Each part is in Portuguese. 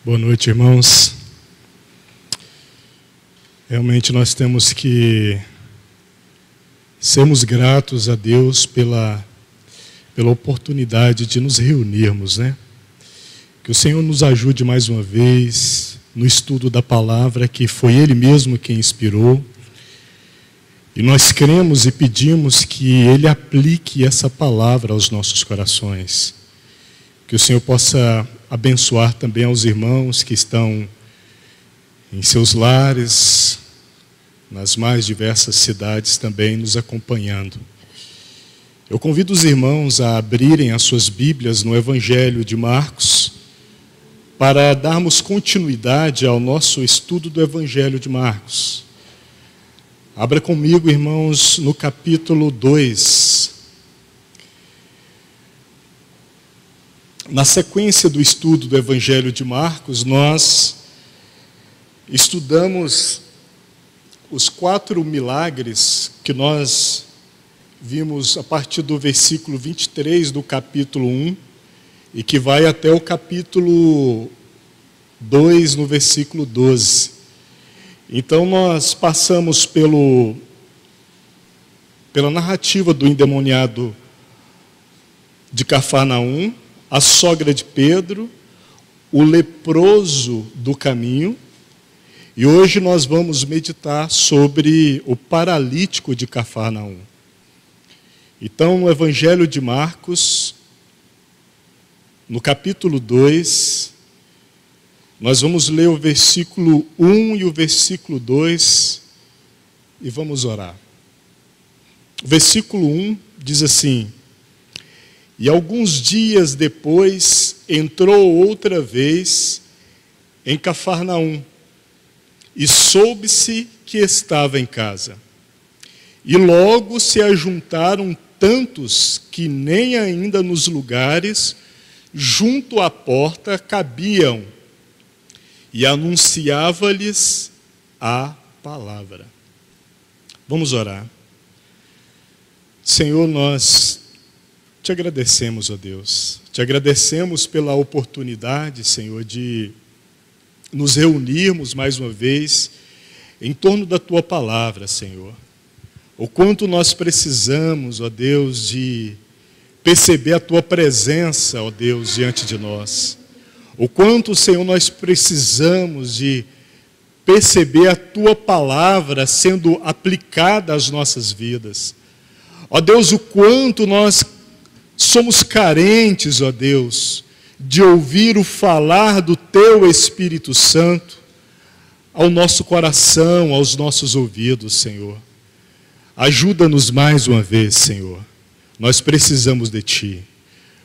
Boa noite, irmãos. Realmente nós temos que sermos gratos a Deus pela oportunidade de nos reunirmos, né? Que o Senhor nos ajude mais uma vez no estudo da palavra, que foi Ele mesmo quem inspirou. E nós cremos e pedimos que Ele aplique essa palavra aos nossos corações. Que o Senhor possa abençoar também aos irmãos que estão em seus lares, nas mais diversas cidades também nos acompanhando. Eu convido os irmãos a abrirem as suas Bíblias no Evangelho de Marcos, para darmos continuidade ao nosso estudo do Evangelho de Marcos. Abra comigo, irmãos, no capítulo 2. Na sequência do estudo do Evangelho de Marcos, nós estudamos os 4 milagres que nós vimos a partir do versículo 23 do capítulo 1 e que vai até o capítulo 2, no versículo 12. Então nós passamos pela narrativa do endemoniado de Cafarnaum, a sogra de Pedro, o leproso do caminho, e hoje nós vamos meditar sobre o paralítico de Cafarnaum. Então, no Evangelho de Marcos, no capítulo 2, nós vamos ler o versículo 1 e o versículo 2 e vamos orar. O versículo 1 diz assim: E alguns dias depois entrou outra vez em Cafarnaum, e soube-se que estava em casa. E logo se ajuntaram tantos que nem ainda nos lugares junto à porta cabiam, e anunciava-lhes a palavra. Vamos orar. Senhor, nós te agradecemos, ó Deus. Te agradecemos pela oportunidade, Senhor, de nos reunirmos mais uma vez em torno da Tua palavra, Senhor. O quanto nós precisamos, ó Deus, de perceber a Tua presença, ó Deus, diante de nós. O quanto, Senhor, nós precisamos de perceber a Tua palavra sendo aplicada às nossas vidas. Ó Deus, o quanto nós somos carentes, ó Deus, de ouvir o falar do Teu Espírito Santo ao nosso coração, aos nossos ouvidos, Senhor. Ajuda-nos mais uma vez, Senhor. Nós precisamos de Ti.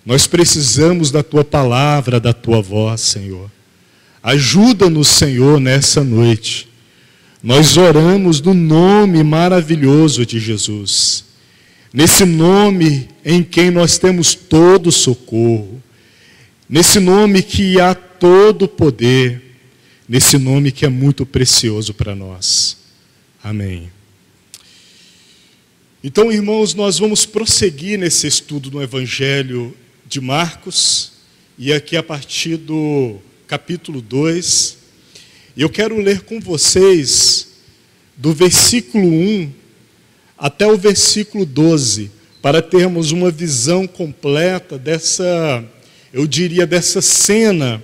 Nós precisamos da Tua palavra, da Tua voz, Senhor. Ajuda-nos, Senhor, nessa noite. Nós oramos no nome maravilhoso de Jesus. Nesse nome em quem nós temos todo socorro. Nesse nome que há todo poder. Nesse nome que é muito precioso para nós. Amém. Então, irmãos, nós vamos prosseguir nesse estudo no Evangelho de Marcos. E aqui a partir do capítulo 2. Eu quero ler com vocês do versículo 1 até o versículo 12, para termos uma visão completa dessa, eu diria, dessa cena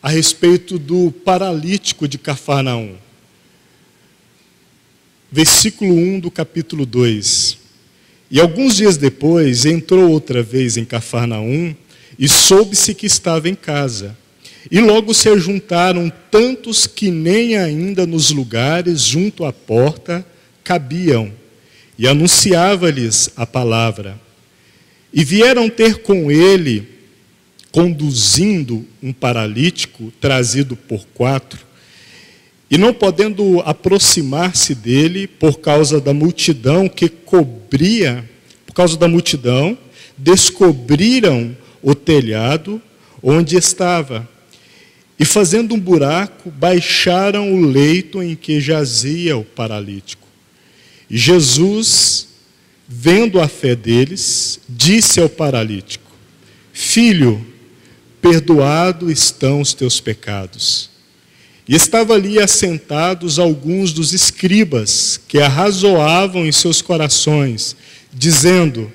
a respeito do paralítico de Cafarnaum. Versículo 1 do capítulo 2. E alguns dias depois entrou outra vez em Cafarnaum e soube-se que estava em casa. E logo se ajuntaram tantos que nem ainda nos lugares junto à porta cabiam, e anunciava-lhes a palavra. E vieram ter com ele, conduzindo um paralítico, trazido por 4, e não podendo aproximar-se dele, por causa da multidão que cobria, por causa da multidão, descobriram o telhado onde estava, e fazendo um buraco, baixaram o leito em que jazia o paralítico. E Jesus, vendo a fé deles, disse ao paralítico: Filho, perdoado estão os teus pecados. E estavam ali assentados alguns dos escribas, que arrazoavam em seus corações, dizendo: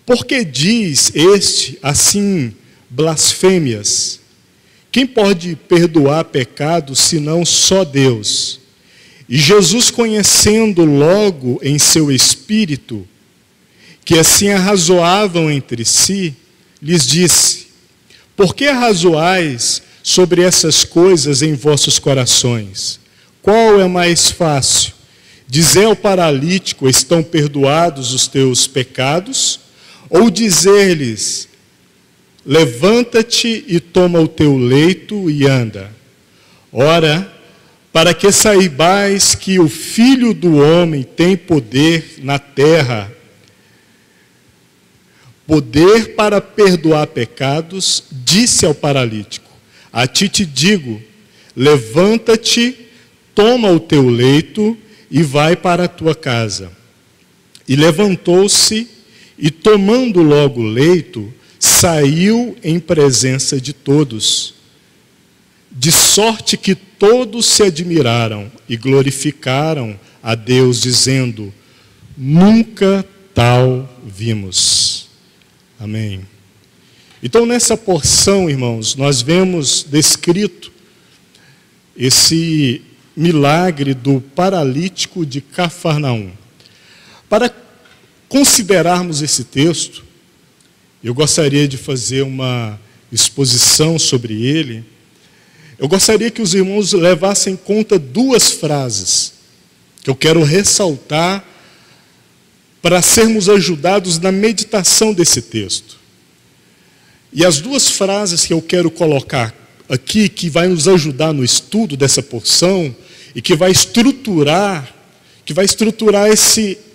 por que diz este assim blasfêmias? Quem pode perdoar pecados, senão só Deus? E Jesus, conhecendo logo em seu espírito, que assim arrazoavam entre si, lhes disse: por que arrazoais sobre essas coisas em vossos corações? Qual é mais fácil? Dizer ao paralítico: estão perdoados os teus pecados? Ou dizer-lhes: levanta-te e toma o teu leito e anda? Ora, para que saibais que o Filho do Homem tem poder na terra, poder para perdoar pecados, disse ao paralítico: a ti te digo, levanta-te, toma o teu leito e vai para a tua casa. E levantou-se e, tomando logo o leito, saiu em presença de todos, de sorte que todos se admiraram e glorificaram a Deus, dizendo: nunca tal vimos. Amém. Então, nessa porção, irmãos, nós vemos descrito esse milagre do paralítico de Cafarnaum. Para considerarmos esse texto, eu gostaria de fazer uma exposição sobre ele. Eu gostaria que os irmãos levassem em conta duas frases que eu quero ressaltar para sermos ajudados na meditação desse texto. E as duas frases que eu quero colocar aqui, que vai nos ajudar no estudo dessa porção e que vai estruturar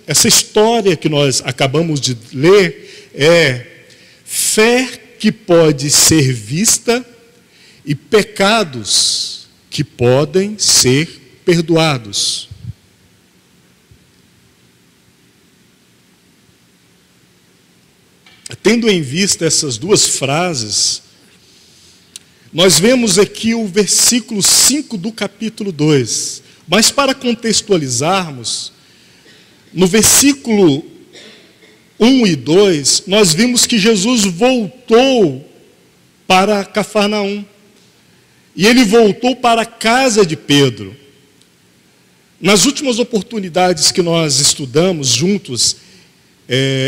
essa história que nós acabamos de ler, é fé que pode ser vista e pecados que podem ser perdoados. Tendo em vista essas duas frases, nós vemos aqui o versículo 5 do capítulo 2. Mas para contextualizarmos, no versículo 1 e 2, nós vimos que Jesus voltou para Cafarnaum. E ele voltou para a casa de Pedro. Nas últimas oportunidades que nós estudamos juntos,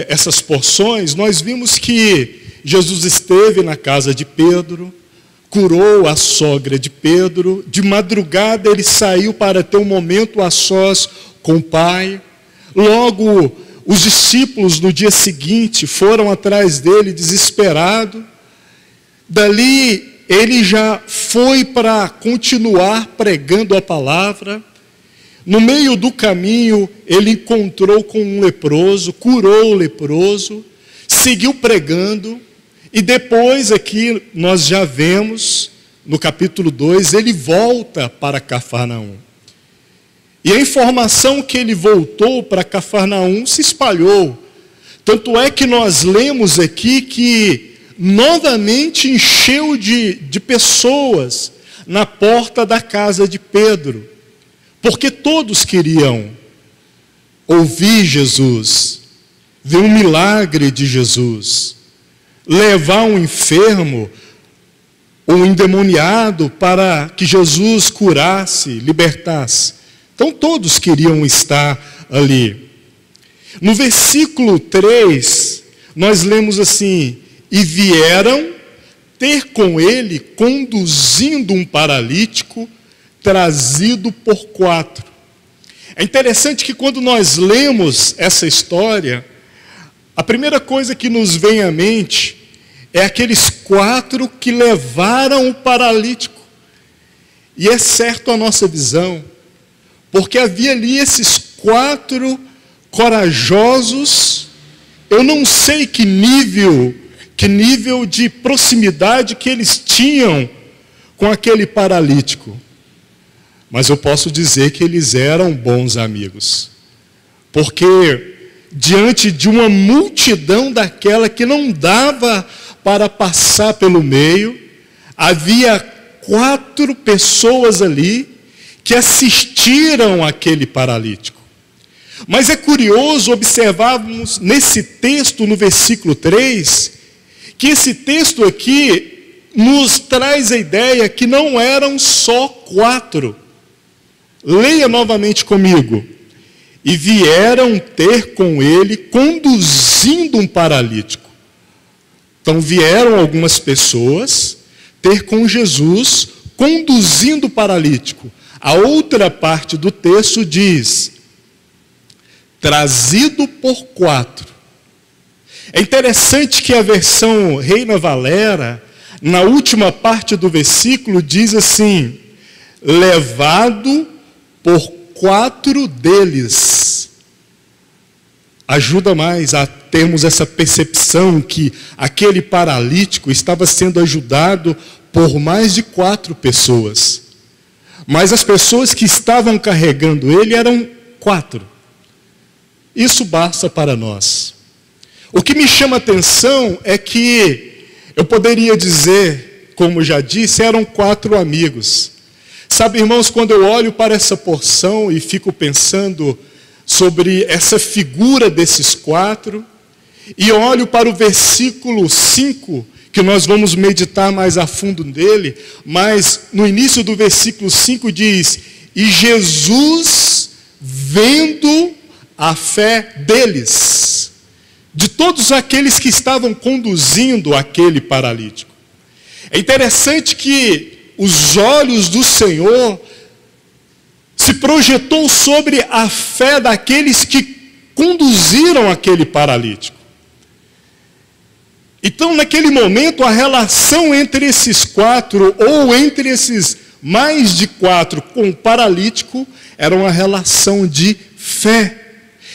essas porções, nós vimos que Jesus esteve na casa de Pedro, curou a sogra de Pedro, de madrugada ele saiu para ter um momento a sós com o Pai. Logo, os discípulos no dia seguinte foram atrás dele desesperados. Dali ele já foi para continuar pregando a palavra. No meio do caminho, ele encontrou com um leproso, curou o leproso, seguiu pregando, e depois aqui nós já vemos, no capítulo 2, ele volta para Cafarnaum. E a informação que ele voltou para Cafarnaum se espalhou. Tanto é que nós lemos aqui que novamente encheu de pessoas na porta da casa de Pedro. Porque todos queriam ouvir Jesus, ver um milagre de Jesus, levar um enfermo ou um endemoniado para que Jesus curasse, libertasse. Então todos queriam estar ali. No versículo 3, nós lemos assim: e vieram ter com ele, conduzindo um paralítico, trazido por 4. É interessante que quando nós lemos essa história, a primeira coisa que nos vem à mente é aqueles 4 que levaram o paralítico. E é certo a nossa visão, porque havia ali esses 4 corajosos. Eu não sei que nível de proximidade que eles tinham com aquele paralítico. Mas eu posso dizer que eles eram bons amigos. Porque diante de uma multidão daquela que não dava para passar pelo meio. Havia 4 pessoas ali que assistiram aquele paralítico. Mas é curioso observarmos nesse texto, no versículo 3, que esse texto aqui nos traz a ideia que não eram só 4. Leia novamente comigo. E vieram ter com ele, conduzindo um paralítico. Então vieram algumas pessoas ter com Jesus, conduzindo o paralítico. A outra parte do texto diz, trazido por 4. É interessante que a versão Reina Valera, na última parte do versículo, diz assim, levado por 4 deles. Ajuda mais a termos essa percepção que aquele paralítico estava sendo ajudado por mais de 4 pessoas. Mas as pessoas que estavam carregando ele eram 4. Isso basta para nós. O que me chama a atenção é que, eu poderia dizer, como já disse, eram 4 amigos. Sabe, irmãos, quando eu olho para essa porção e fico pensando sobre essa figura desses 4, e olho para o versículo 5, que nós vamos meditar mais a fundo nele, mas no início do versículo 5 diz, e Jesus, vendo a fé deles, de todos aqueles que estavam conduzindo aquele paralítico. É interessante que os olhos do Senhor se projetou sobre a fé daqueles que conduziram aquele paralítico. Então, naquele momento, a relação entre esses 4, ou entre esses mais de 4 com o paralítico, era uma relação de fé.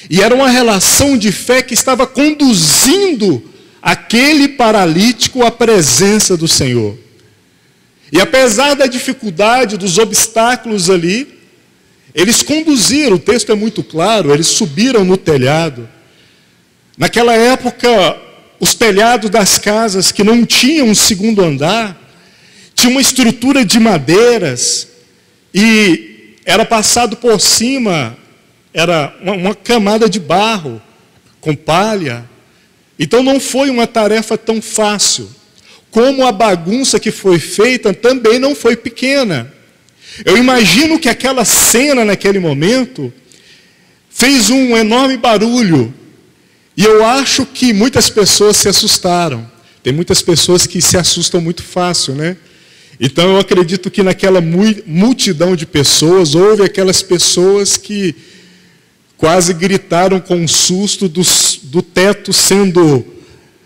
E era uma relação de fé que estava conduzindo aquele paralítico à presença do Senhor. E apesar da dificuldade, dos obstáculos ali, eles conduziram, o texto é muito claro, eles subiram no telhado. Naquela época, os telhados das casas que não tinham um segundo andar, tinham uma estrutura de madeiras, e era passado por cima, era uma camada de barro, com palha. Então não foi uma tarefa tão fácil. Como a bagunça que foi feita também não foi pequena. Eu imagino que aquela cena naquele momento fez um enorme barulho. E eu acho que muitas pessoas se assustaram. Tem muitas pessoas que se assustam muito fácil, né? Então eu acredito que naquela multidão de pessoas, houve aquelas pessoas que quase gritaram com um susto do teto sendo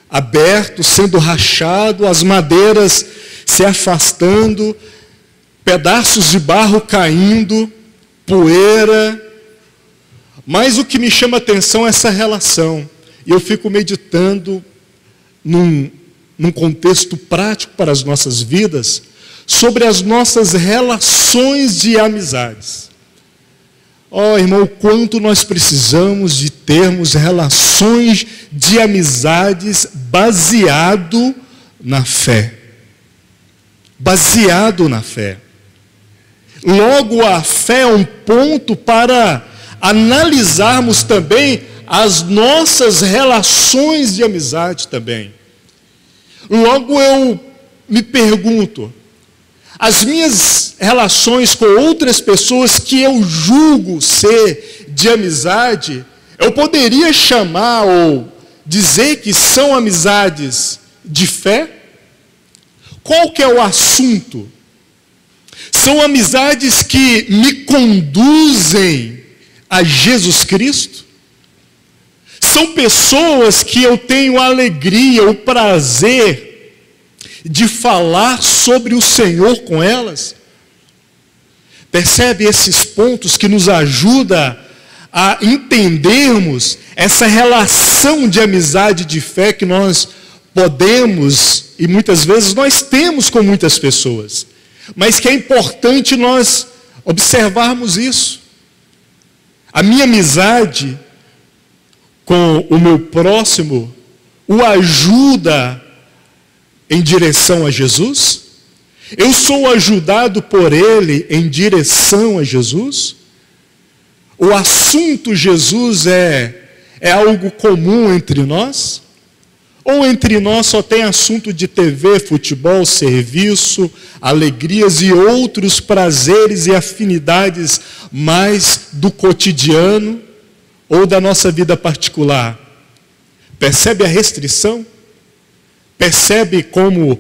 aberto, sendo rachado, as madeiras se afastando, pedaços de barro caindo, poeira. Mas o que me chama a atenção é essa relação. E eu fico meditando num contexto prático para as nossas vidas, sobre as nossas relações de amizades. Oh, irmão, o quanto nós precisamos de termos relações de amizades baseado na fé. Baseado na fé. Logo, a fé é um ponto para analisarmos também as nossas relações de amizade também. Logo, eu me pergunto, as minhas relações com outras pessoas que eu julgo ser de amizade, eu poderia chamar ou dizer que são amizades de fé? Qual que é o assunto? São amizades que me conduzem a Jesus Cristo? São pessoas que eu tenho a alegria, o prazer de falar sobre o Senhor com elas? Percebe esses pontos que nos ajudam a entendermos essa relação de amizade de fé que nós podemos, e muitas vezes nós temos com muitas pessoas, mas que é importante nós observarmos isso. A minha amizade com o meu próximo o ajuda em direção a Jesus? Eu sou ajudado por Ele em direção a Jesus? O assunto Jesus é algo comum entre nós? Ou entre nós só tem assunto de TV, futebol, serviço, alegrias e outros prazeres e afinidades mais do cotidiano ou da nossa vida particular? Percebe a restrição? Percebe como,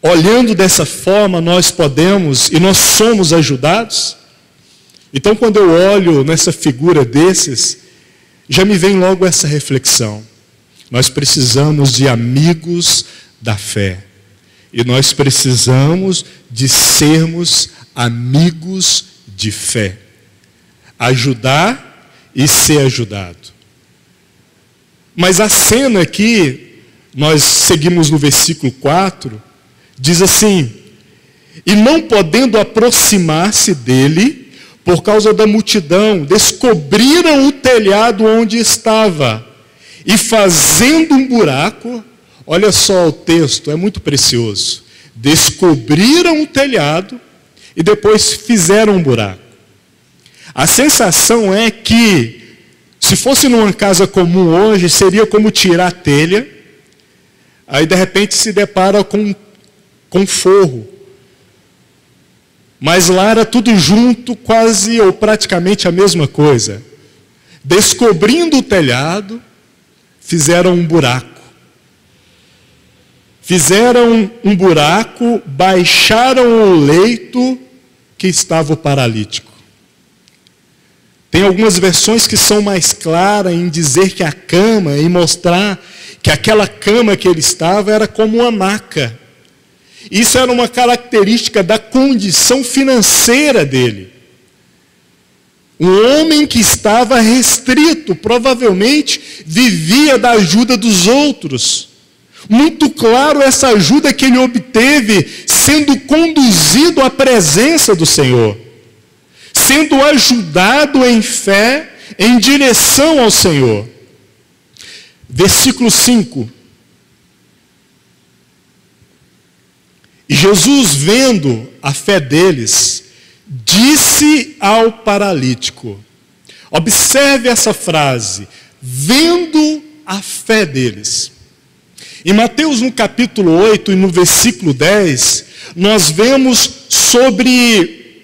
olhando dessa forma, nós podemos e nós somos ajudados? Então, quando eu olho nessa figura desses, já me vem logo essa reflexão. Nós precisamos de amigos da fé. E nós precisamos de sermos amigos de fé. Ajudar e ser ajudado. Mas a cena aqui, nós seguimos no versículo 4, diz assim: e não podendo aproximar-se dele, por causa da multidão, descobriram o telhado onde estava, e fazendo um buraco, olha só o texto, é muito precioso. Descobriram o telhado e depois fizeram um buraco. A sensação é que, se fosse numa casa comum hoje, seria como tirar a telha, aí de repente se depara com forro. Mas lá era tudo junto, quase ou praticamente a mesma coisa. Descobrindo o telhado, fizeram um buraco. Fizeram um buraco, baixaram o leito que estava o paralítico. Tem algumas versões que são mais claras em dizer que a cama, em mostrar que aquela cama que ele estava era como uma maca. Isso era uma característica da condição financeira dele. Um homem que estava restrito, provavelmente vivia da ajuda dos outros. Muito claro essa ajuda que ele obteve sendo conduzido à presença do Senhor. Sendo ajudado em fé em direção ao Senhor. Versículo 5. E Jesus, vendo a fé deles, disse ao paralítico. Observe essa frase, vendo a fé deles. Em Mateus, no capítulo 8 e no versículo 10, nós vemos sobre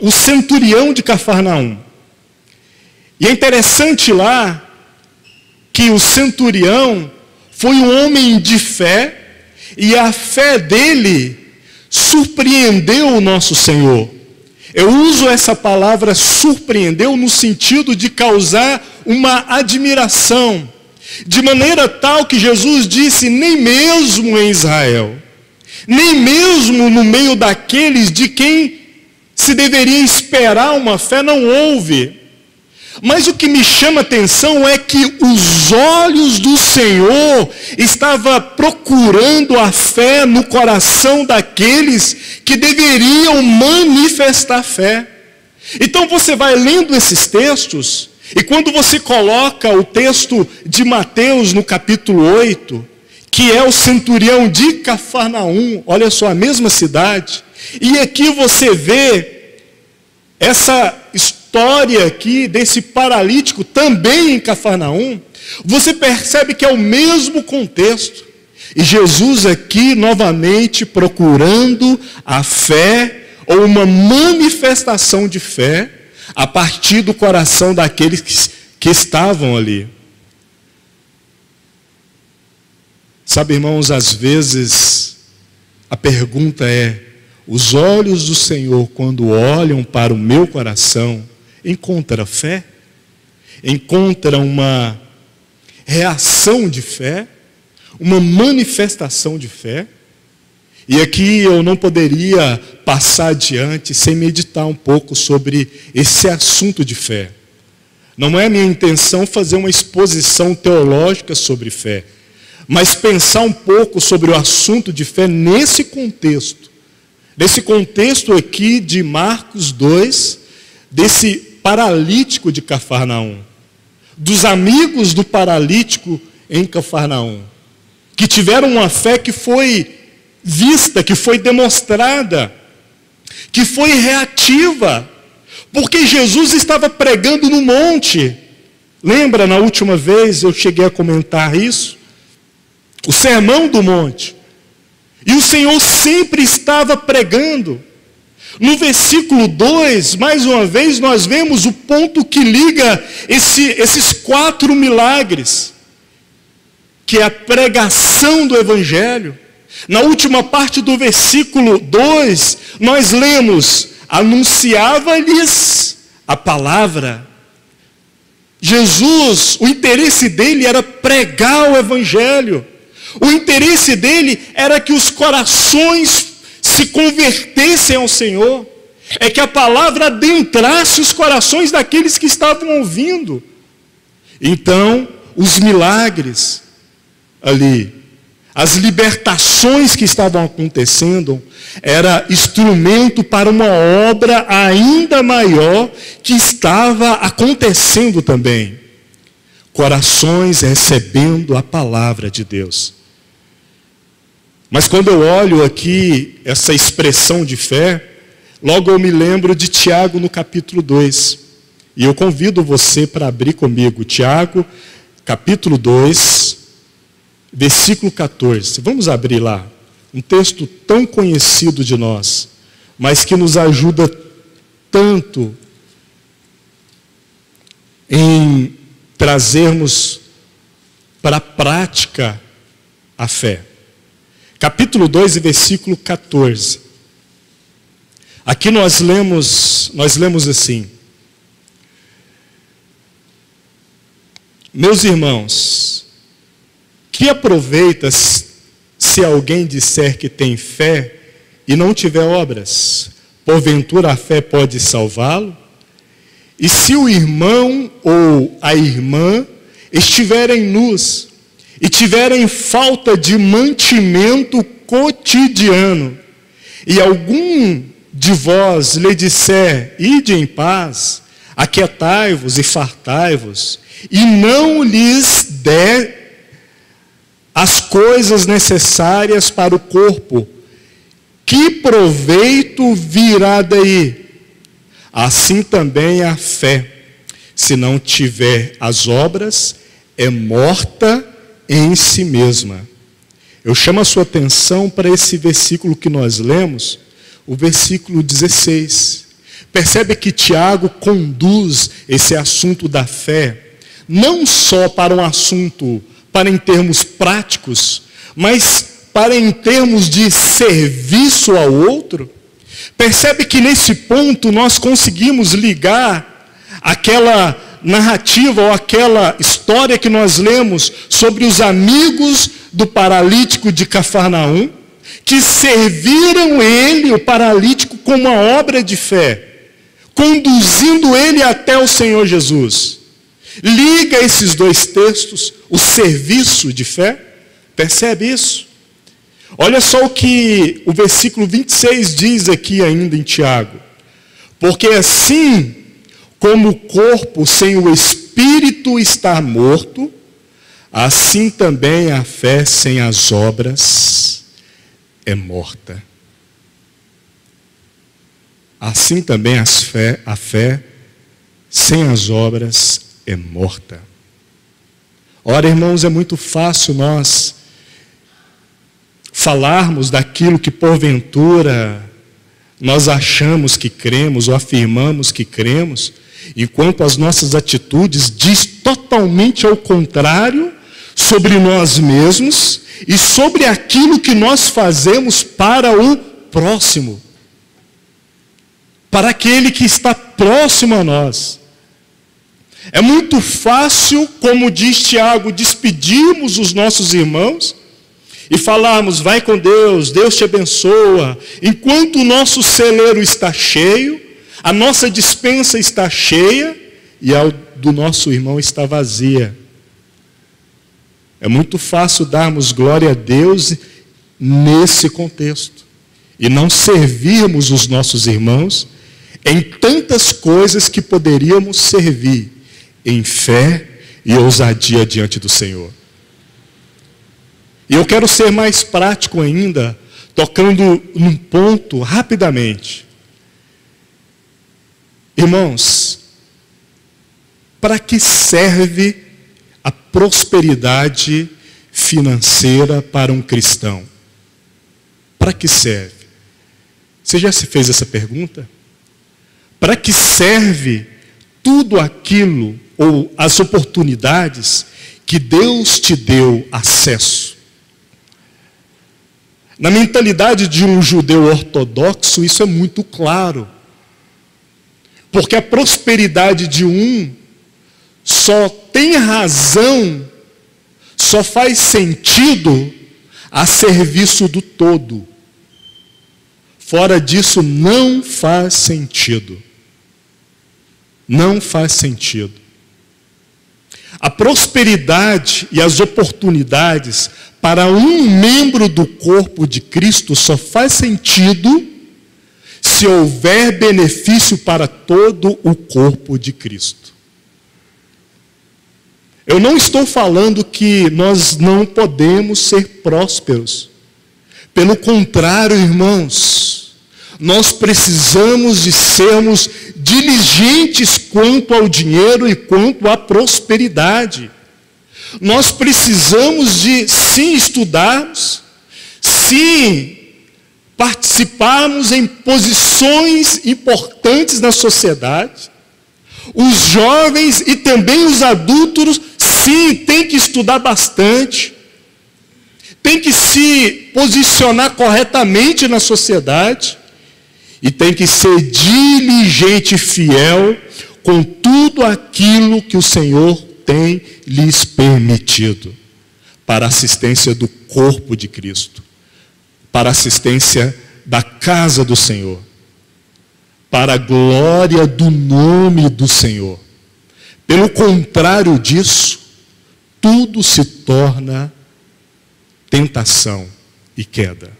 o centurião de Cafarnaum. E é interessante lá que o centurião foi um homem de fé, e a fé dele surpreendeu o nosso Senhor. Eu uso essa palavra surpreendeu no sentido de causar uma admiração, de maneira tal que Jesus disse, nem mesmo em Israel, nem mesmo no meio daqueles de quem se deveria esperar uma fé, não houve. Mas o que me chama a atenção é que os olhos do Senhor estavam procurando a fé no coração daqueles que deveriam manifestar fé. Então você vai lendo esses textos, e quando você coloca o texto de Mateus no capítulo 8, que é o centurião de Cafarnaum, olha só, a mesma cidade, e aqui você vê essa história aqui desse paralítico também em Cafarnaum, você percebe que é o mesmo contexto. E Jesus aqui novamente procurando a fé, ou uma manifestação de fé, a partir do coração daqueles que estavam ali. Sabe, irmãos, às vezes a pergunta é, os olhos do Senhor, quando olham para o meu coração, encontram fé? Encontram uma reação de fé? Uma manifestação de fé? E aqui eu não poderia passar adiante sem meditar um pouco sobre esse assunto de fé. Não é minha intenção fazer uma exposição teológica sobre fé, mas pensar um pouco sobre o assunto de fé nesse contexto. Nesse contexto aqui de Marcos 2, desse paralítico de Cafarnaum, dos amigos do paralítico em Cafarnaum. que tiveram uma fé que foi vista, que foi demonstrada, que foi reativa, porque Jesus estava pregando no monte. Lembra, na última vez eu cheguei a comentar isso? O sermão do monte. E o Senhor sempre estava pregando. No versículo 2, mais uma vez, nós vemos o ponto que liga esses 4 milagres, que é a pregação do Evangelho. Na última parte do versículo 2, nós lemos: anunciava-lhes a palavra. Jesus, o interesse dele era pregar o Evangelho. O interesse dele era que os corações se convertessem ao Senhor. É que a palavra adentrasse os corações daqueles que estavam ouvindo. Então, os milagres ali, as libertações que estavam acontecendo, era instrumento para uma obra ainda maior que estava acontecendo também. Corações recebendo a palavra de Deus. Mas quando eu olho aqui essa expressão de fé, logo eu me lembro de Tiago no capítulo 2. E eu convido você para abrir comigo Tiago, capítulo 2, versículo 14. Vamos abrir lá. Um texto tão conhecido de nós, mas que nos ajuda tanto em trazermos para a prática a fé. Capítulo 2 e versículo 14. Aqui nós lemos assim: meus irmãos, que aproveita se alguém disser que tem fé e não tiver obras? Porventura a fé pode salvá-lo? E se o irmão ou a irmã estiverem nus e tiverem falta de mantimento cotidiano, e algum de vós lhe disser: ide em paz, aquietai-vos e fartai-vos, e não lhes der as coisas necessárias para o corpo, que proveito virá daí? Assim também a fé, se não tiver as obras, é morta em si mesma. Eu chamo a sua atenção para esse versículo que nós lemos, o versículo 16. Percebe que Tiago conduz esse assunto da fé, não só para um assunto para em termos práticos, mas para em termos de serviço ao outro. Percebe que nesse ponto nós conseguimos ligar aquela narrativa ou aquela história que nós lemos sobre os amigos do paralítico de Cafarnaum, que serviram ele, o paralítico, com uma obra de fé, conduzindo ele até o Senhor Jesus. Liga esses dois textos, o serviço de fé, percebe isso? Olha só o que o versículo 26 diz aqui ainda em Tiago: porque assim como o corpo sem o espírito está morto, assim também a fé sem as obras é morta. Assim também a fé sem as obras é morta. Ora, irmãos, é muito fácil nós falarmos daquilo que porventura nós achamos que cremos ou afirmamos que cremos, enquanto as nossas atitudes diz totalmente ao contrário sobre nós mesmos e sobre aquilo que nós fazemos para o próximo, para aquele que está próximo a nós. É muito fácil, como diz Tiago, despedirmos os nossos irmãos e falarmos: vai com Deus, Deus te abençoa, enquanto o nosso celeiro está cheio, a nossa despensa está cheia e a do nosso irmão está vazia. É muito fácil darmos glória a Deus nesse contexto e não servirmos os nossos irmãos em tantas coisas que poderíamos servir em fé e ousadia diante do Senhor. E eu quero ser mais prático ainda, tocando num ponto rapidamente. Irmãos, para que serve a prosperidade financeira para um cristão? Para que serve? Você já se fez essa pergunta? Para que serve tudo aquilo, ou as oportunidades que Deus te deu acesso? Na mentalidade de um judeu ortodoxo, isso é muito claro. Porque a prosperidade de um só tem razão, só faz sentido a serviço do todo. Fora disso, não faz sentido. Não faz sentido. A prosperidade e as oportunidades para um membro do corpo de Cristo só faz sentido se houver benefício para todo o corpo de Cristo. Eu não estou falando que nós não podemos ser prósperos. Pelo contrário, irmãos, nós precisamos de sermos diligentes quanto ao dinheiro e quanto à prosperidade. Nós precisamos de, sim, estudarmos, sim, participarmos em posições importantes na sociedade. Os jovens e também os adultos, sim, têm que estudar bastante, tem que se posicionar corretamente na sociedade e tem que ser diligente e fiel com tudo aquilo que o Senhor tem lhes permitido para a assistência do corpo de Cristo, para a assistência da casa do Senhor, para a glória do nome do Senhor. Pelo contrário disso, tudo se torna tentação e queda.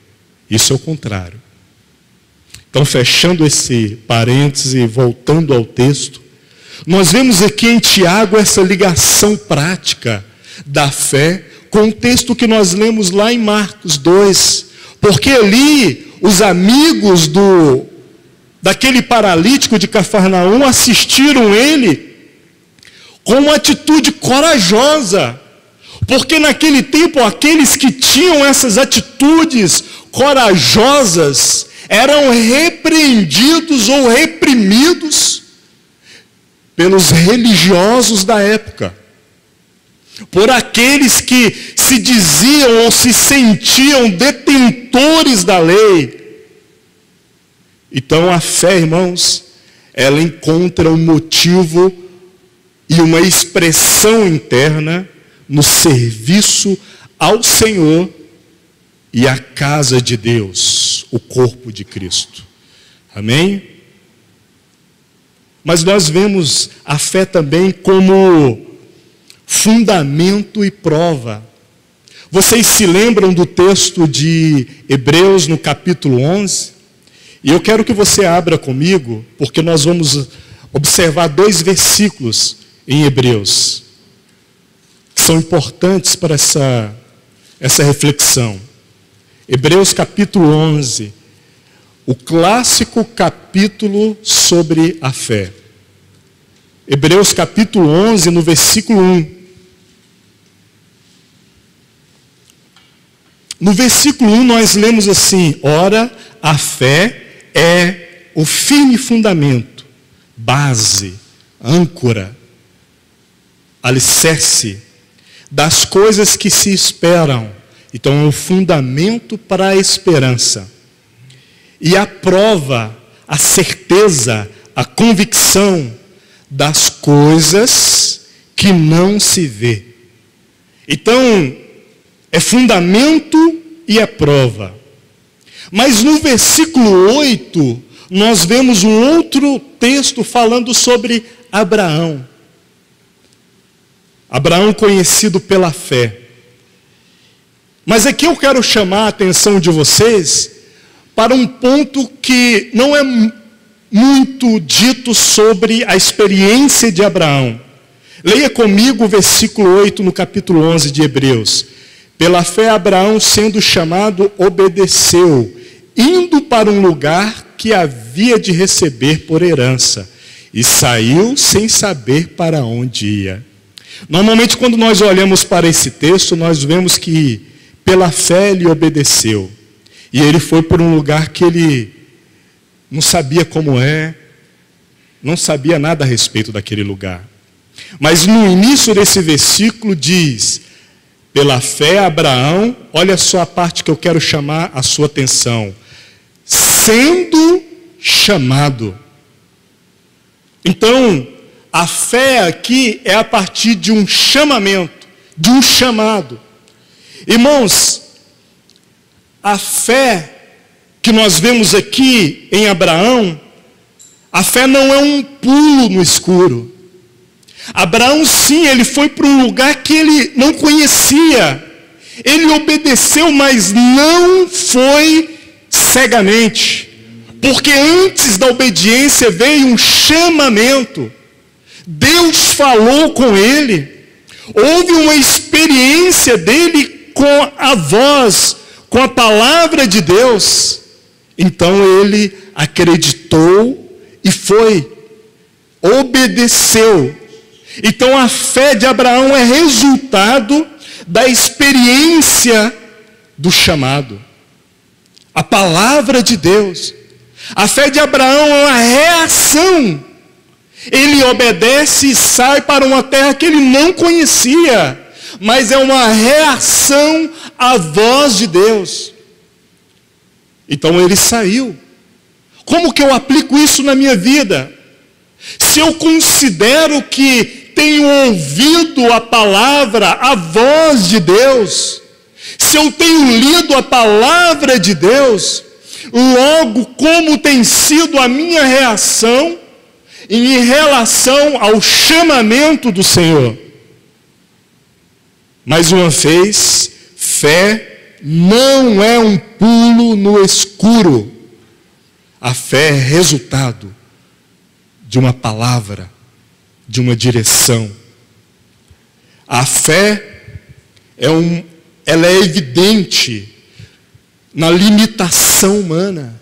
Isso é o contrário. Então, fechando esse parêntese e voltando ao texto, nós vemos aqui em Tiago essa ligação prática da fé com o texto que nós lemos lá em Marcos 2. Porque ali os amigos daquele paralítico de Cafarnaum assistiram ele com uma atitude corajosa. Porque naquele tempo aqueles que tinham essas atitudes corajosas eram repreendidos ou reprimidos pelos religiosos da época, por aqueles que se diziam ou se sentiam detentores da lei. Então a fé, irmãos, ela encontra um motivo e uma expressão interna no serviço ao Senhor e à casa de Deus, o corpo de Cristo. Amém? Mas nós vemos a fé também como fundamento e prova. Vocês se lembram do texto de Hebreus no capítulo 11? E eu quero que você abra comigo, porque nós vamos observar 2 versículos em Hebreus, que são importantes para essa reflexão. Hebreus capítulo 11, o clássico capítulo sobre a fé. Hebreus capítulo 11, no versículo 1. No versículo 1 nós lemos assim: ora, a fé é o firme fundamento, base, âncora, alicerce das coisas que se esperam. Então é o fundamento para a esperança. E a prova, a certeza, a convicção das coisas que não se vê. Então, é fundamento e é prova. Mas no versículo 8, nós vemos um outro texto falando sobre Abraão. Abraão conhecido pela fé. Mas aqui eu quero chamar a atenção de vocês para um ponto que não é muito dito sobre a experiência de Abraão. Leia comigo o versículo 8 no capítulo 11 de Hebreus. Pela fé, Abraão, sendo chamado, obedeceu, indo para um lugar que havia de receber por herança, e saiu sem saber para onde ia. Normalmente, quando nós olhamos para esse texto, nós vemos que pela fé ele obedeceu. E ele foi por um lugar que ele não sabia como não sabia nada a respeito daquele lugar. Mas no início desse versículo diz, pela fé Abraão, olha só a parte que eu quero chamar a sua atenção, sendo chamado. Então, a fé aqui é a partir de um chamamento, de um chamado. Irmãos, a fé que nós vemos aqui em Abraão, a fé não é um pulo no escuro. Abraão, sim, ele foi para um lugar que ele não conhecia. Ele obedeceu, mas não foi cegamente. Porque antes da obediência veio um chamamento. Deus falou com ele. Houve uma experiência dele com a voz, com a palavra de Deus. Então ele acreditou e foi. Obedeceu. Então a fé de Abraão é resultado da experiência do chamado. A palavra de Deus. A fé de Abraão é uma reação. Ele obedece e sai para uma terra que ele não conhecia. Mas é uma reação à voz de Deus. Então ele saiu. Como que eu aplico isso na minha vida? Se eu considero que tenho ouvido a palavra, a voz de Deus, se eu tenho lido a palavra de Deus, logo como tem sido a minha reação em relação ao chamamento do Senhor? Mais uma vez, fé não é um pulo no escuro. A fé é resultado de uma palavra, de uma direção. A fé ela é evidente na limitação humana.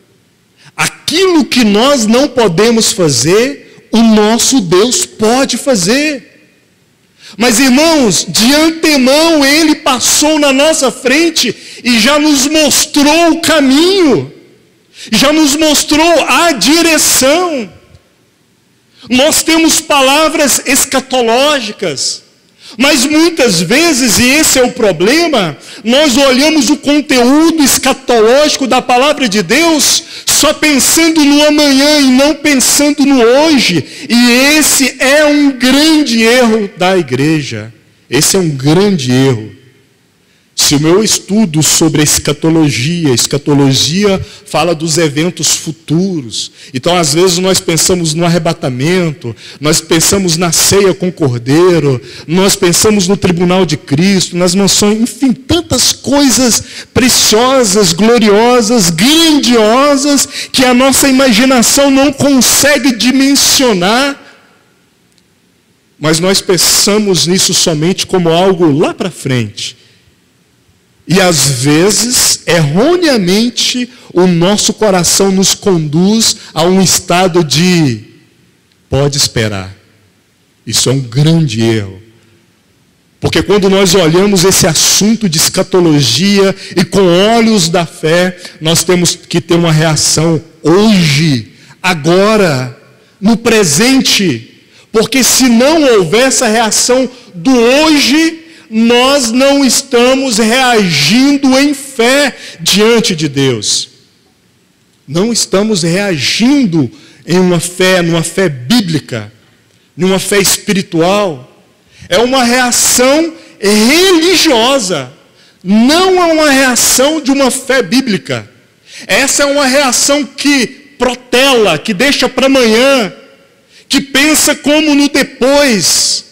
Aquilo que nós não podemos fazer, o nosso Deus pode fazer. Mas, irmãos, de antemão ele passou na nossa frente e já nos mostrou o caminho, já nos mostrou a direção. Nós temos palavras escatológicas, mas muitas vezes, e esse é o problema, nós olhamos o conteúdo escatológico da palavra de Deus só pensando no amanhã e não pensando no hoje. E esse é um grande erro da igreja. Esse é um grande erro. Se o meu estudo sobre a escatologia fala dos eventos futuros. Então, às vezes, nós pensamos no arrebatamento, nós pensamos na ceia com o Cordeiro, nós pensamos no tribunal de Cristo, nas mansões, enfim, tantas coisas preciosas, gloriosas, grandiosas, que a nossa imaginação não consegue dimensionar. Mas nós pensamos nisso somente como algo lá para frente. E às vezes, erroneamente, o nosso coração nos conduz a um estado de pode esperar. Isso é um grande erro. Porque quando nós olhamos esse assunto de escatologia e com olhos da fé, nós temos que ter uma reação hoje, agora, no presente. Porque se não houver essa reação do hoje, nós não estamos reagindo em fé diante de Deus. Não estamos reagindo em numa fé bíblica, numa fé espiritual. É uma reação religiosa, não é uma reação de uma fé bíblica. Essa é uma reação que protela, que deixa para amanhã, que pensa como no depois,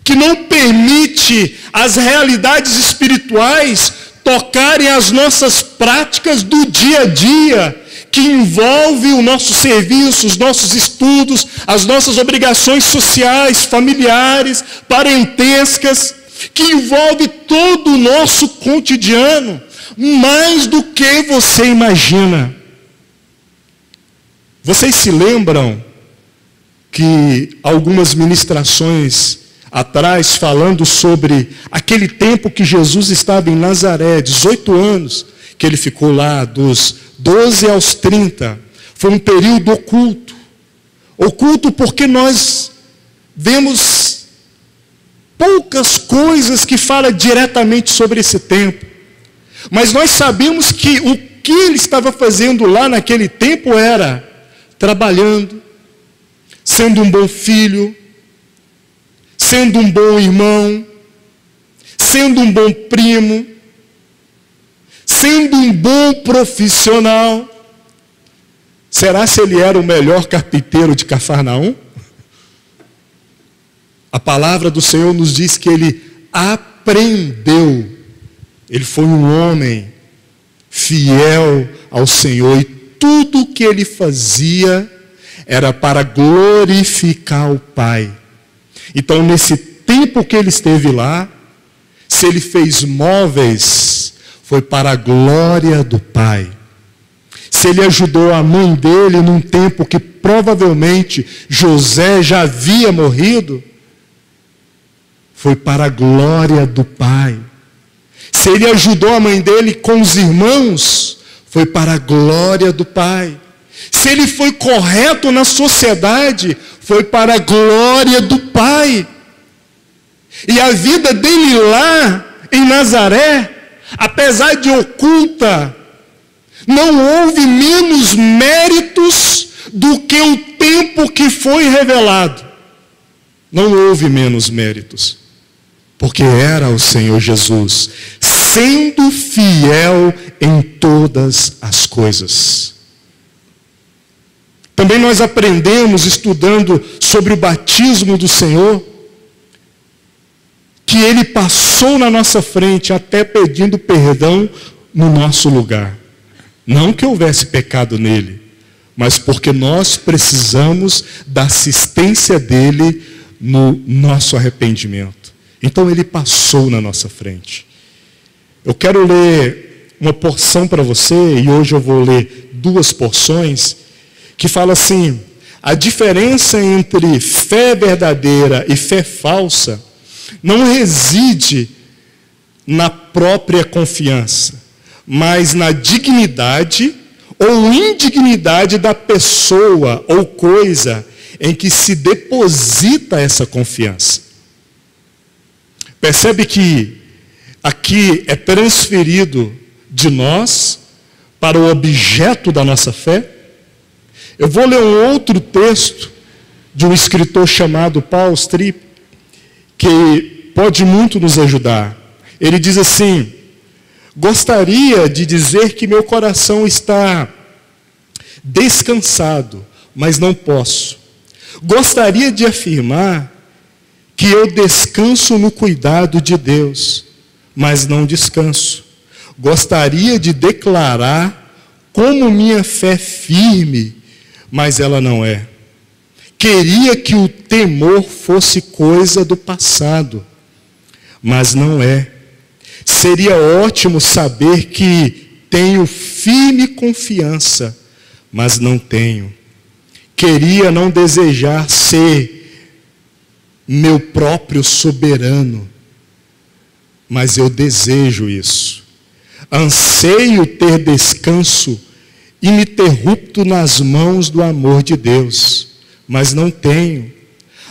que não permite as realidades espirituais tocarem as nossas práticas do dia a dia, que envolve o nosso serviço, os nossos estudos, as nossas obrigações sociais, familiares, parentescas. que envolve todo o nosso cotidiano, mais do que você imagina. Vocês se lembram que algumas ministrações atrás, falando sobre aquele tempo que Jesus estava em Nazaré, 18 anos, que ele ficou lá, dos 12 aos 30, foi um período oculto. Oculto porque nós vemos poucas coisas que falam diretamente sobre esse tempo. Mas nós sabemos que o que ele estava fazendo lá naquele tempo era trabalhando, sendo um bom filho, sendo um bom irmão, sendo um bom primo, sendo um bom profissional. Será se ele era o melhor carpinteiro de Cafarnaum? A palavra do Senhor nos diz que ele aprendeu. Ele foi um homem fiel ao Senhor e tudo o que ele fazia era para glorificar o Pai. Então, nesse tempo que ele esteve lá, se ele fez móveis, foi para a glória do Pai. Se ele ajudou a mãe dele num tempo que provavelmente José já havia morrido, foi para a glória do Pai. Se ele ajudou a mãe dele com os irmãos, foi para a glória do Pai. Se ele foi correto na sociedade, foi para a glória do Pai. E a vida dele lá em Nazaré, apesar de oculta, não houve menos méritos do que o tempo que foi revelado. Não houve menos méritos, porque era o Senhor Jesus, sendo fiel em todas as coisas. Também nós aprendemos, estudando sobre o batismo do Senhor, que ele passou na nossa frente até pedindo perdão no nosso lugar. Não que houvesse pecado nele, mas porque nós precisamos da assistência dele no nosso arrependimento. Então ele passou na nossa frente. Eu quero ler uma porção para você, e hoje eu vou ler 2 porções, que fala assim: a diferença entre fé verdadeira e fé falsa não reside na própria confiança, mas na dignidade ou indignidade da pessoa ou coisa em que se deposita essa confiança. Percebe que aqui é transferido de nós para o objeto da nossa fé? Eu vou ler um outro texto de um escritor chamado Paul Tripp, que pode muito nos ajudar. Ele diz assim: gostaria de dizer que meu coração está descansado, mas não posso. Gostaria de afirmar que eu descanso no cuidado de Deus, mas não descanso. Gostaria de declarar como minha fé é firme, mas ela não é. Queria que o temor fosse coisa do passado, mas não é. Seria ótimo saber que tenho firme confiança, mas não tenho. Queria não desejar ser meu próprio soberano, mas eu desejo isso. Anseio ter descanso ininterrupto nas mãos do amor de Deus, mas não tenho.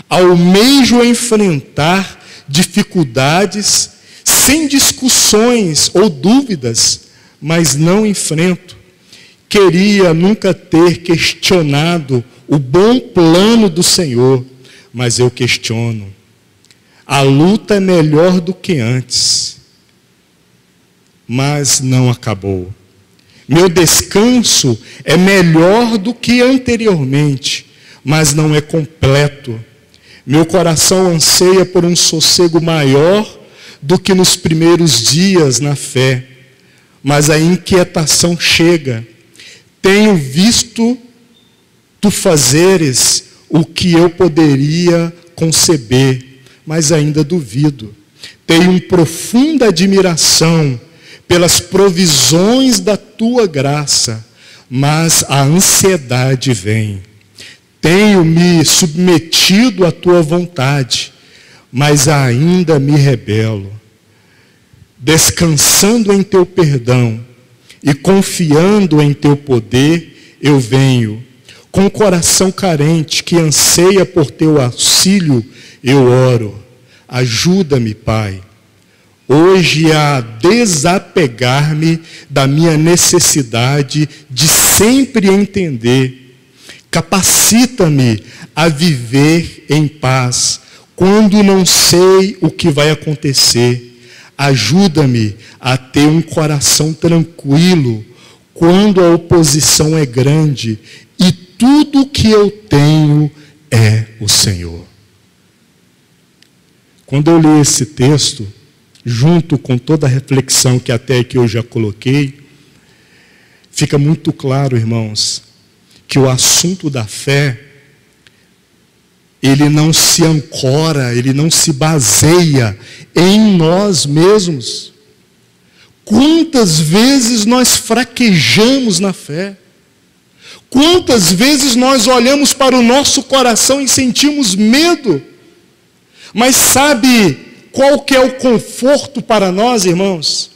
Almejo enfrentar dificuldades sem discussões ou dúvidas, mas não enfrento. Queria nunca ter questionado o bom plano do Senhor, mas eu questiono. A luta é melhor do que antes, mas não acabou. Meu descanso é melhor do que anteriormente, mas não é completo. Meu coração anseia por um sossego maior do que nos primeiros dias na fé, mas a inquietação chega. Tenho visto tu fazeres o que eu poderia conceber, mas ainda duvido. tenho profunda admiração pelas provisões da tua graça, mas a ansiedade vem. Tenho me submetido à tua vontade, mas ainda me rebelo. Descansando em teu perdão e confiando em teu poder, eu venho. Com o coração carente que anseia por teu auxílio, eu oro. Ajuda-me, Pai, hoje a desapegar-me da minha necessidade de sempre entender. Capacita-me a viver em paz quando não sei o que vai acontecer. Ajuda-me a ter um coração tranquilo quando a oposição é grande e tudo que eu tenho é o Senhor. Quando eu li esse texto, junto com toda a reflexão que até aqui eu já coloquei, fica muito claro, irmãos, que o assunto da fé, ele não se ancora, ele não se baseia em nós mesmos. Quantas vezes nós fraquejamos na fé? Quantas vezes nós olhamos para o nosso coração e sentimos medo? Mas sabe qual que é o conforto para nós, irmãos?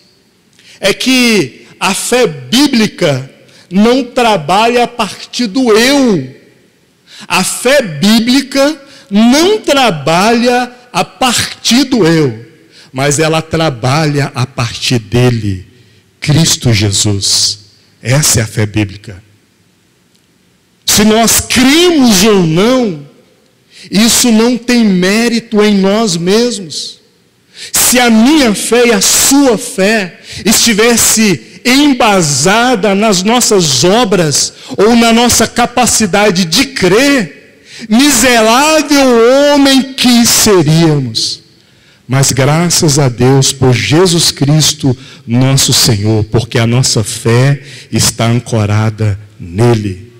É que a fé bíblica não trabalha a partir do eu. A fé bíblica não trabalha a partir do eu, mas ela trabalha a partir dele, Cristo Jesus. Essa é a fé bíblica. Se nós cremos ou não, isso não tem mérito em nós mesmos. Se a minha fé e a sua fé estivesse embasada nas nossas obras ou na nossa capacidade de crer, miserável homem que seríamos. Mas graças a Deus por Jesus Cristo, nosso Senhor, porque a nossa fé está ancorada nele,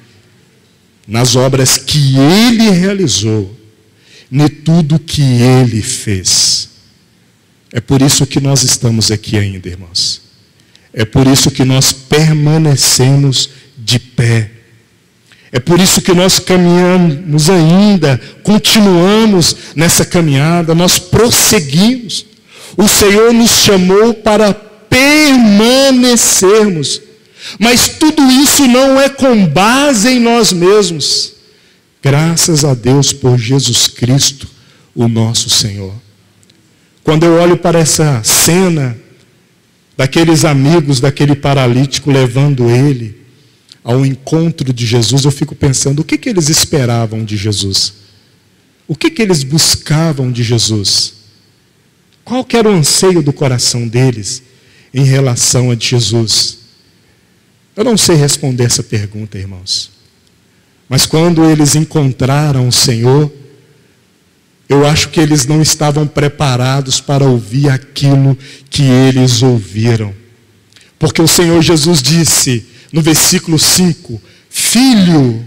nas obras que ele realizou, em tudo que ele fez. É por isso que nós estamos aqui ainda, irmãos. É por isso que nós permanecemos de pé. É por isso que nós caminhamos ainda, continuamos nessa caminhada, nós prosseguimos. O Senhor nos chamou para permanecermos. Mas tudo isso não é com base em nós mesmos. Graças a Deus por Jesus Cristo, o nosso Senhor. Quando eu olho para essa cena daqueles amigos, daquele paralítico levando ele ao encontro de Jesus, eu fico pensando, o que eles esperavam de Jesus? O que eles buscavam de Jesus? Qual que era o anseio do coração deles em relação a Jesus? Eu não sei responder essa pergunta, irmãos. Mas quando eles encontraram o Senhor, eu acho que eles não estavam preparados para ouvir aquilo que eles ouviram. Porque o Senhor Jesus disse, no versículo 5, filho,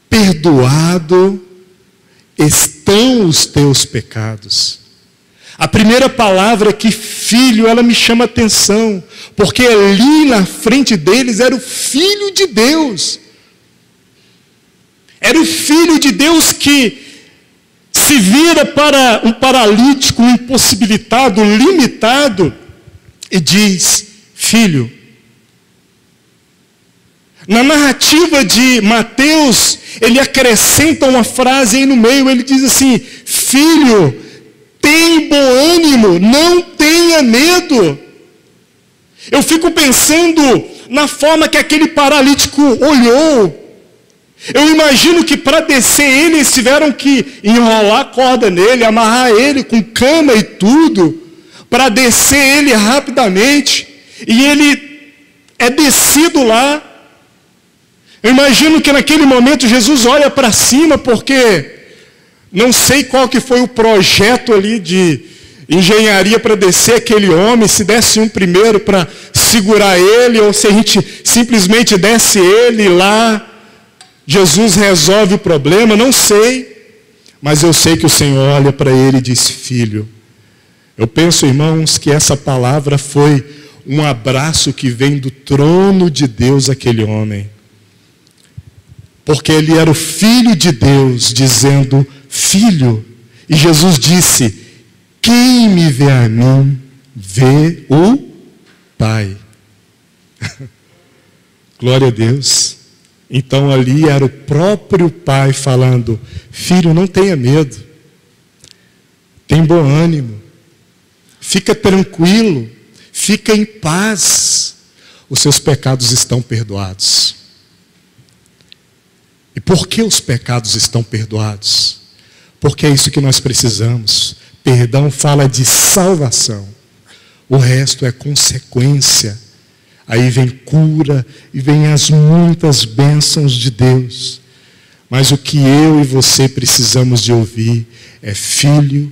perdoado estão os teus pecados. A primeira palavra aqui, filho, ela me chama a atenção, porque ali na frente deles era o Filho de Deus. Era o Filho de Deus que se vira para um paralítico, um impossibilitado, limitado, e diz, filho. Na narrativa de Mateus, ele acrescenta uma frase aí no meio, ele diz assim, filho, tem bom ânimo, não tenha medo. Eu fico pensando na forma que aquele paralítico olhou. Eu imagino que para descer ele, eles tiveram que enrolar a corda nele, amarrar ele com cama e tudo, para descer ele rapidamente. E ele é descido lá. Eu imagino que naquele momento Jesus olha para cima, porque não sei qual que foi o projeto ali de engenharia para descer aquele homem, se desse um primeiro para segurar ele, ou se a gente simplesmente desce ele lá, Jesus resolve o problema, não sei. Mas eu sei que o Senhor olha para ele e diz, filho, Eu penso, irmãos, que essa palavra foi um abraço que vem do trono de Deus àquele homem. Porque ele era o Filho de Deus, dizendo, filho. E Jesus disse, quem me vê a mim, vê o Pai. Glória a Deus. Então ali era o próprio Pai falando, filho, não tenha medo. Tem bom ânimo. Fica tranquilo. Fica em paz. Os seus pecados estão perdoados. E por que os pecados estão perdoados? Porque é isso que nós precisamos. Perdão fala de salvação. O resto é consequência. Aí vem cura e vem as muitas bênçãos de Deus. Mas o que eu e você precisamos de ouvir é, filho,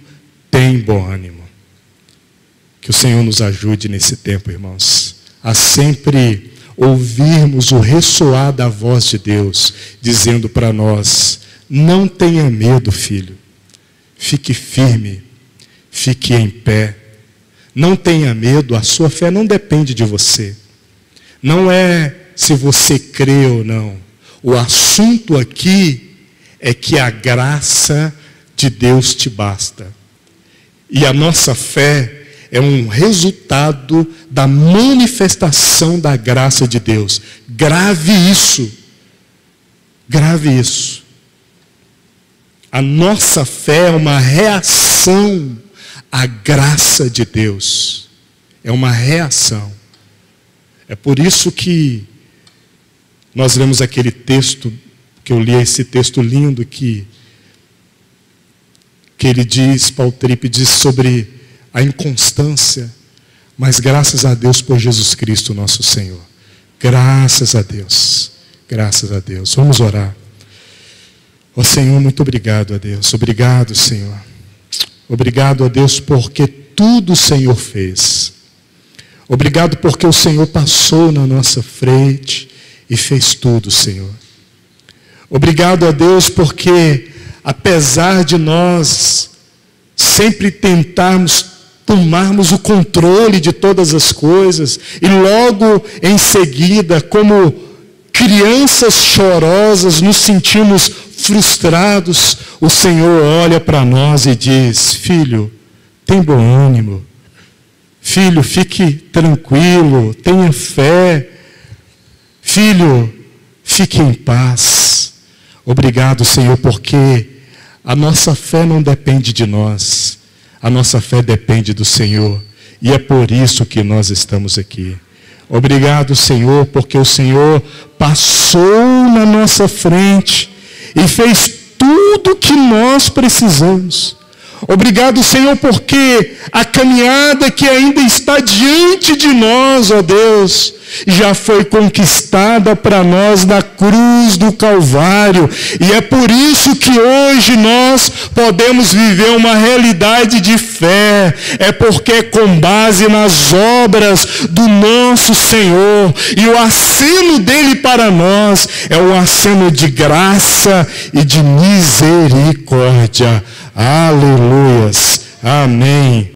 tem bom ânimo. Que o Senhor nos ajude nesse tempo, irmãos, a sempre ouvirmos o ressoar da voz de Deus, dizendo para nós, não tenha medo, filho. Fique firme, fique em pé. Não tenha medo, a sua fé não depende de você. Não é se você crê ou não. O assunto aqui é que a graça de Deus te basta. E a nossa fé é um resultado da manifestação da graça de Deus. Grave isso. Grave isso. A nossa fé é uma reação à graça de Deus. É uma reação. É por isso que nós lemos aquele texto, que eu li esse texto lindo que ele diz, Paul Tripp diz sobre a inconstância, mas graças a Deus por Jesus Cristo nosso Senhor. Graças a Deus. Graças a Deus. Vamos orar. Ó Senhor, muito obrigado a Deus. Obrigado, Senhor. Obrigado a Deus porque tudo o Senhor fez. Obrigado porque o Senhor passou na nossa frente e fez tudo, Senhor. Obrigado a Deus porque, apesar de nós sempre tentarmos tomarmos o controle de todas as coisas e logo em seguida, como crianças chorosas, nos sentimos frustrados, o Senhor olha para nós e diz, filho, tem bom ânimo. Filho, fique tranquilo, tenha fé. Filho, fique em paz. Obrigado, Senhor, porque a nossa fé não depende de nós. A nossa fé depende do Senhor. E é por isso que nós estamos aqui. Obrigado, Senhor, porque o Senhor passou na nossa frente e fez tudo o que nós precisamos. Obrigado, Senhor, porque a caminhada que ainda está diante de nós, ó Deus, já foi conquistada para nós na cruz do Calvário. E é por isso que hoje nós podemos viver uma realidade de fé. É porque com base nas obras do nosso Senhor. E o aceno dele para nós é um aceno de graça e de misericórdia. Aleluias. Amém.